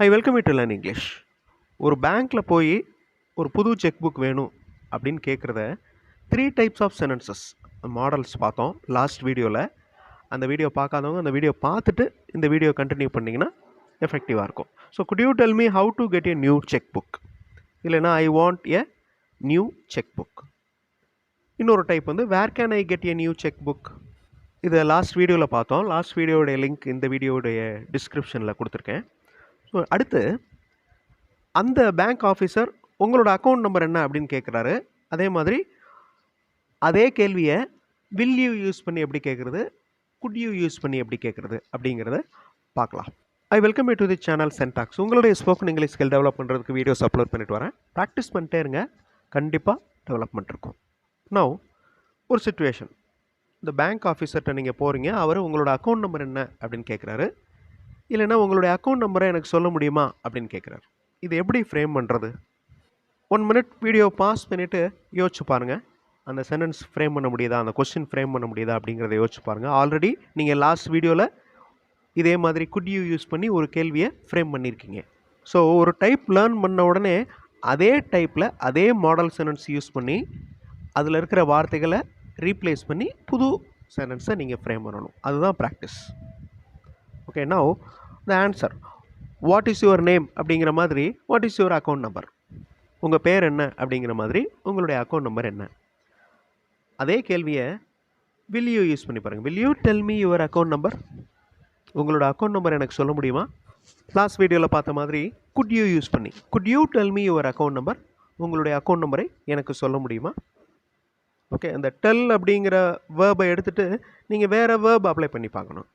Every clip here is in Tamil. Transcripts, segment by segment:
I welcome you to learn English. ஒரு பேங்க்கில் போய் ஒரு புது செக் புக் வேணும் அப்படின்னு கேட்குறத 3 டைப்ஸ் ஆஃப் சென்டென்சஸ் மாடல்ஸ் பார்த்தோம் லாஸ்ட் வீடியோவில். அந்த வீடியோ பார்க்காதவங்க அந்த வீடியோ பார்த்துட்டு இந்த வீடியோ கண்டினியூ பண்ணிங்கன்னா எஃபெக்டிவாக இருக்கும். So could you tell me how to get a new cheque book, இல்லைனா I want a new cheque book. இன்னொரு டைப் வந்து where can I get a new cheque book. இதை லாஸ்ட் வீடியோவில் பார்த்தோம். லாஸ்ட் வீடியோடைய லிங்க் இந்த வீடியோடைய டிஸ்கிரிப்ஷனில் கொடுத்துருக்கேன். ஸோ அடுத்து அந்த பேங்க் ஆஃபீஸர் உங்களோட அக்கௌண்ட் நம்பர் என்ன அப்படின்னு கேட்குறாரு. அதே மாதிரி அதே கேள்வியை வில் யூ யூஸ் பண்ணி எப்படி கேட்குறது, குட் யூ யூஸ் பண்ணி எப்படி கேட்குறது அப்படிங்கிறத பார்க்கலாம். I welcome you to the channel சென்டாக்ஸ். உங்களுடைய ஸ்போக்கன் இங்கிலீஷ் ஸ்கில் டெவலப் பண்ணுறதுக்கு வீடியோஸ் அப்லோட் பண்ணிட்டு வரேன். ப்ராக்டிஸ் பண்ணிட்டே இருங்க, கண்டிப்பாக டெவலப்மெண்ட் இருக்கும். நவ் ஒரு சிச்சுவேஷன், இந்த பேங்க் ஆஃபீஸர்கிட்ட நீங்கள் போகிறீங்க. அவர் உங்களோட அக்கௌண்ட் நம்பர் என்ன அப்படின்னு கேட்குறாரு. இல்லைன்னா உங்களுடைய அக்கௌண்ட் நம்பரை எனக்கு சொல்ல முடியுமா அப்படின்னு கேட்குறாரு. இது எப்படி ஃப்ரேம் பண்ணுறது? 1 மினிட் வீடியோ பாஸ் பண்ணிவிட்டு யோசிச்சு பாருங்கள். அந்த சென்டென்ஸ் ஃப்ரேம் பண்ண முடியுதா, அந்த கொஸ்டின் ஃப்ரேம் பண்ண முடியுதா அப்படிங்கிறத யோசிச்சு பாருங்கள். ஆல்ரெடி நீங்கள் லாஸ்ட் வீடியோவில் இதே மாதிரி குட் யூ யூஸ் பண்ணி ஒரு கேள்வியை ஃப்ரேம் பண்ணியிருக்கீங்க. ஸோ ஒரு டைப் லேர்ன் பண்ண உடனே அதே டைப்பில் அதே மாடல் சென்டென்ஸ் யூஸ் பண்ணி அதில் இருக்கிற வார்த்தைகளை ரீப்ளேஸ் பண்ணி புது சென்டென்ஸை நீங்கள் ஃப்ரேம் பண்ணணும். அதுதான் practice. Okay, now the answer. What is your name அப்படிங்கிற மாதிரி what is your account number. உங்கள் பேர் என்ன அப்படிங்கிற மாதிரி உங்களுடைய அக்கௌண்ட் நம்பர் என்ன. அதே கேள்வியை வில் யூ யூஸ் பண்ணி பாருங்கள். Will you tell me your account number. உங்களோட அக்கௌண்ட் நம்பர் எனக்கு சொல்ல முடியுமா? லாஸ்ட் வீடியோவில் பார்த்த மாதிரி குட் யூ யூஸ் பண்ணி good you tell me your account number. உங்களுடைய அக்கௌண்ட் நம்பரை எனக்கு சொல்ல முடியுமா? ஓகே, அந்த டெல் அப்படிங்கிற வேர்பை எடுத்துகிட்டு நீங்கள் வேறு வேர்ப் அப்ளை பண்ணி பார்க்கணும்.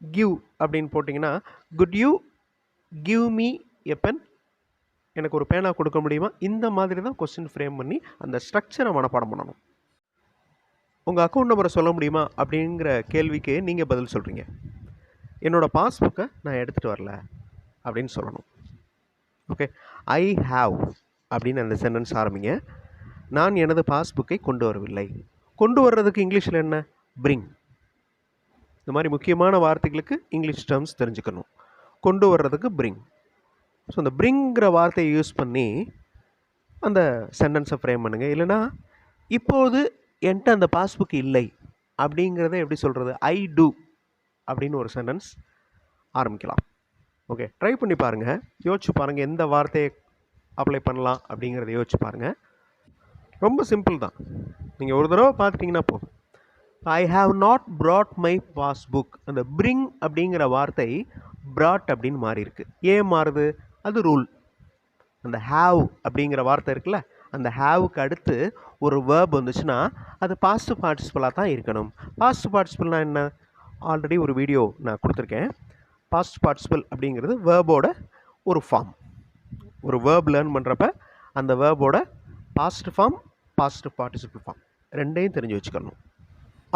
கிவ் அப்படின்னு போட்டிங்கன்னா could you give me a pen. எனக்கு ஒரு பேனா கொடுக்க முடியுமா? இந்த மாதிரி தான் கொஸ்டின் ஃப்ரேம் பண்ணி அந்த ஸ்ட்ரக்சரை மனப்பாடம் பண்ணணும். உங்கள் அக்கௌண்ட் நம்பரை சொல்ல முடியுமா அப்படிங்கிற கேள்விக்கு நீங்கள் பதில் சொல்கிறீங்க. என்னோடய பாஸ்புக்கை நான் எடுத்துகிட்டு வரல அப்படின்னு சொல்லணும். ஓகே, ஐ ஹாவ் அப்படின்னு அந்த சென்டென்ஸ் ஆரம்பிங்க. நான் எனது பாஸ்புக்கை கொண்டு வரவில்லை. கொண்டு வர்றதுக்கு இங்கிலீஷில் என்ன? பிரிங். இந்த மாதிரி முக்கியமான வார்த்தைகளுக்கு இங்கிலீஷ் டேர்ம்ஸ் தெரிஞ்சுக்கணும். கொண்டு வர்றதுக்கு பிரிங். ஸோ அந்த பிரிங்கிற வார்த்தையை யூஸ் பண்ணி அந்த சென்டென்ஸை ஃப்ரேம் பண்ணுங்கள். இல்லைனா இப்போது என்கிட்ட அந்த பாஸ்புக் இல்லை அப்படிங்கிறத எப்படி சொல்கிறது? ஐ டூ அப்படின்னு ஒரு சென்டென்ஸ் ஆரம்பிக்கலாம். ஓகே, ட்ரை பண்ணி பாருங்கள், யோசிச்சு பாருங்கள் எந்த வார்த்தையை அப்ளை பண்ணலாம் அப்படிங்கிறத யோசிச்சு பாருங்கள். ரொம்ப சிம்பிள் தான். நீங்கள் ஒரு தடவை பார்த்துட்டிங்கன்னா போதும். I have not brought my passbook. அந்த பிரிங் அப்படிங்கிற வார்த்தை ப்ராட் அப்படின்னு மாறி இருக்கு. ஏன் மாறுது? அது ரூல். அந்த ஹாவ் அப்படிங்கிற வார்த்தை இருக்குல்ல, அந்த ஹாவுக்கு அடுத்து ஒரு வேர்ப் வந்துச்சுன்னா அது பாஸ்ட் பார்ட்டிசிபிளாக தான் இருக்கணும். பாஸ்ட் பார்ட்டிசிபிள்னால் என்ன? ஆல்ரெடி ஒரு வீடியோ நான் கொடுத்துருக்கேன். பாஸ்ட் பார்ட்டிசிபிள் அப்படிங்கிறது வேர்போட ஒரு ஃபார்ம். ஒரு வேர்ப் லேர்ன் பண்ணுறப்ப அந்த வேர்போட past form, past participle form ரெண்டையும் தெரிஞ்சு வச்சுக்கணும்.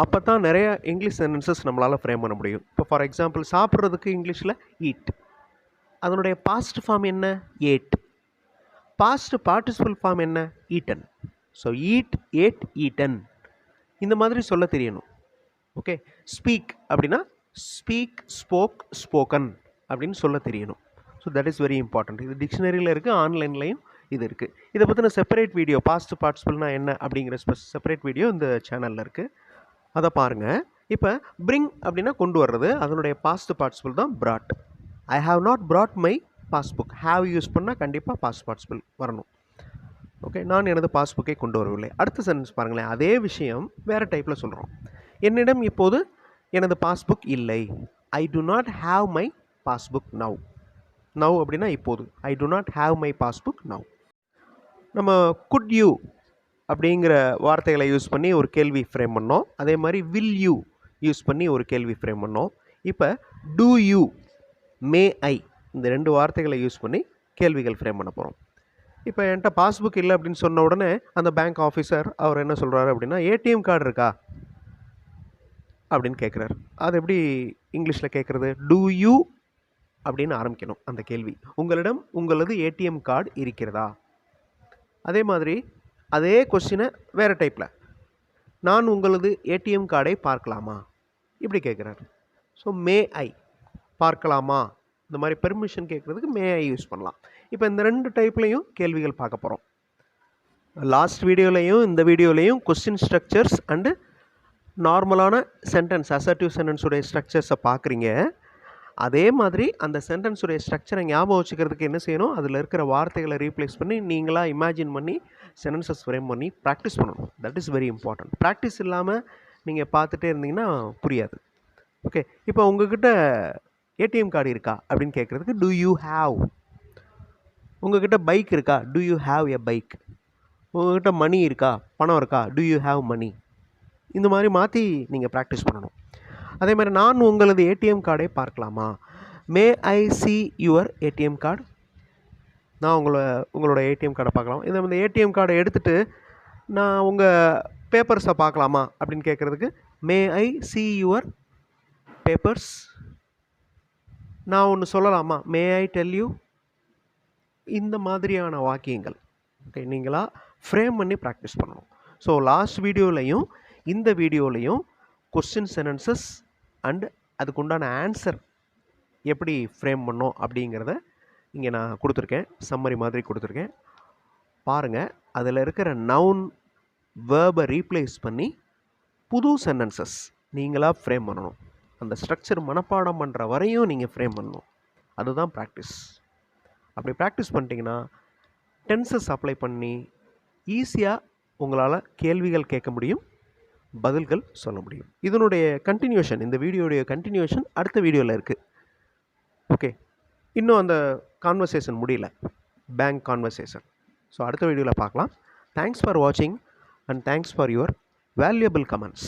அப்போ தான் நிறைய இங்கிலீஷ் சென்டென்சஸ் நம்மளால் ஃப்ரேம் பண்ண முடியும். இப்போ ஃபார் எக்ஸாம்பிள் சாப்பிட்றதுக்கு இங்கிலீஷில் ஈட், அதனுடைய பாஸ்ட் ஃபார்ம் என்ன? ஏட். பாஸ்ட் பார்ட்டிசிபிள் ஃபார்ம் என்ன? Eaten. So eat, ate, eaten இந்த மாதிரி சொல்ல தெரியணும். ஓகே, ஸ்பீக் அப்படின்னா ஸ்பீக், ஸ்போக், ஸ்போக்கன் அப்படின்னு சொல்ல தெரியணும். So that is very important. இது டிக்ஷனரியில் இருக்குது, ஆன்லைன்லையும் இது இருக்குது. இதை பற்றின செப்பரேட் வீடியோ பாஸ்ட் பார்ட்டிசிபிள்னா என்ன அப்படிங்கிற செப்பரேட் வீடியோ இந்த சேனலில் இருக்குது, அதை பாருங்கள். இப்போ பிரிங் அப்படின்னா கொண்டு வர்றது, அதனுடைய பாஸ்ட் பார்ட்டிசிபிள் தான் brought. I have not brought my passbook. Have use பண்ணால் கண்டிப்பாக பாஸ்ட் பார்ட்டிசிபிள் வரணும். ஓகே, நான் எனது பாஸ்புக்கை கொண்டு வரவில்லை. அடுத்த சென்டென்ஸ் பாருங்களேன், அதே விஷயம் வேறு டைப்பில் சொல்கிறோம். என்னிடம் இப்போது எனது பாஸ்புக் இல்லை. I do not have my passbook now. Now அப்படின்னா இப்போது. I do not have my passbook now. நம்ம குட் யூ அப்படிங்கிற வார்த்தைகளை யூஸ் பண்ணி ஒரு கேள்வி ஃப்ரேம் பண்ணோம். அதே மாதிரி வில் யூ யூஸ் பண்ணி ஒரு கேள்வி ஃப்ரேம் பண்ணோம். இப்போ டூ யூ, மே ஐ, இந்த 2 வார்த்தைகளை யூஸ் பண்ணி கேள்விகள் ஃப்ரேம் பண்ண போகிறோம். இப்போ என்கிட்ட பாஸ்புக் இல்லை அப்படின்னு சொன்ன உடனே அந்த பேங்க் ஆஃபீஸர் அவர் என்ன சொல்கிறாரு அப்படின்னா, ஏடிஎம் கார்டு இருக்கா அப்படின்னு கேட்குறாரு. அது எப்படி இங்கிலீஷில் கேட்குறது? டூ யூ அப்படின்னு ஆரம்பிக்கணும் அந்த கேள்வி. உங்களிடம் உங்களது ஏடிஎம் கார்டு இருக்கிறதா? அதே மாதிரி அதே கொஸ்டினை வேறு டைப்பில், நான் உங்களது ஏடிஎம் கார்டை பார்க்கலாமா இப்படி கேட்குறாரு. ஸோ மே ஐ, பார்க்கலாமா இந்த மாதிரி பெர்மிஷன் கேட்குறதுக்கு மே ஐ யூஸ் பண்ணலாம். இப்போ இந்த 2 டைப்லையும் கேள்விகள் பார்க்க போகிறோம். லாஸ்ட் வீடியோலையும் இந்த வீடியோலையும் கொஸ்டின் ஸ்ட்ரக்சர்ஸ் அண்டு நார்மலான சென்டென்ஸ் அசர்ட்டிவ் சென்டென்ஸுடைய ஸ்ட்ரக்சர்ஸை பார்க்குறீங்க. அதே மாதிரி அந்த சென்டென்ஸுடைய ஸ்ட்ரக்சரை ஞாபகம் வச்சுக்கிறதுக்கு என்ன செய்யணும், அதில் இருக்கிற வார்த்தைகளை ரீப்ளேஸ் பண்ணி நீங்களாக இமேஜின் பண்ணி சென்டென்சஸ் ஃப்ரேம் பண்ணி ப்ராக்டிஸ் பண்ணணும். That is very important. Practice இல்லாமல் நீங்கள் பார்த்துட்டே இருந்தீங்கன்னா புரியாது. ஓகே, இப்போ உங்ககிட்ட ஏடிஎம் கார்டு இருக்கா அப்படின்னு கேட்குறதுக்கு டு யூ ஹாவ். உங்ககிட்ட பைக் இருக்கா, to you have a bike. உங்ககிட்ட மணி இருக்கா, பணம் இருக்கா, டு யூ ஹாவ் மணி. இந்த மாதிரி மாற்றி நீங்கள் ப்ராக்டிஸ் பண்ணணும். அதே மாதிரி நான் உங்களது ஏடிஎம் கார்டை பார்க்கலாமா, மே ஐ சி யுவர் ஏடிஎம் கார்டு. நான் உங்களோட ஏடிஎம் கார்டை பார்க்கலாம். இந்த ஏடிஎம் கார்டை எடுத்துகிட்டு நான் உங்கள் பேப்பர்ஸை பார்க்கலாமா அப்படின்னு கேட்குறதுக்கு மே ஐ சி யுவர் பேப்பர்ஸ். நான் ஒன்று சொல்லலாமா, மே ஐ டெல் யூ. இந்த மாதிரியான வாக்கியங்கள் ஓகே நீங்களாக ஃப்ரேம் பண்ணி ப்ராக்டிஸ் பண்ணணும். ஸோ லாஸ்ட் வீடியோலையும் இந்த வீடியோலையும் கொஸ்டின் சென்டென்சஸ் அண்ட் அதுக்குண்டான ஆன்சர் எப்படி ஃப்ரேம் பண்ணோம் அப்படிங்கிறத இங்கே நான் கொடுத்துருக்கேன், சம்மரி மாதிரி கொடுத்துருக்கேன். பாருங்கள், அதில் இருக்கிற நவுன் வேர்பை ரீப்ளேஸ் பண்ணி புது சென்டென்சஸ் நீங்களாக ஃப்ரேம் பண்ணணும். அந்த ஸ்ட்ரக்சர் மனப்பாடம் பண்ணுற வரையும் நீங்கள் ஃப்ரேம் பண்ணணும். அதுதான் ப்ராக்டிஸ். அப்படி ப்ராக்டிஸ் பண்ணிட்டீங்கன்னா டென்சஸ் அப்ளை பண்ணி ஈஸியாக உங்களால் கேள்விகள் கேட்க முடியும், பதில்கள் சொல்ல முடியும். இதனுடைய கண்டினியூஷன், இந்த வீடியோடைய கண்டினியூஷன் அடுத்த வீடியோவில் இருக்குது. ஓகே, இன்னும் அந்த கான்வர்சேஷன் முடியல, பேங்க் கான்வர்சேஷன். ஸோ அடுத்த வீடியோவில் பார்க்கலாம். தேங்க்ஸ் ஃபார் வாட்சிங் and thanks for your valuable comments.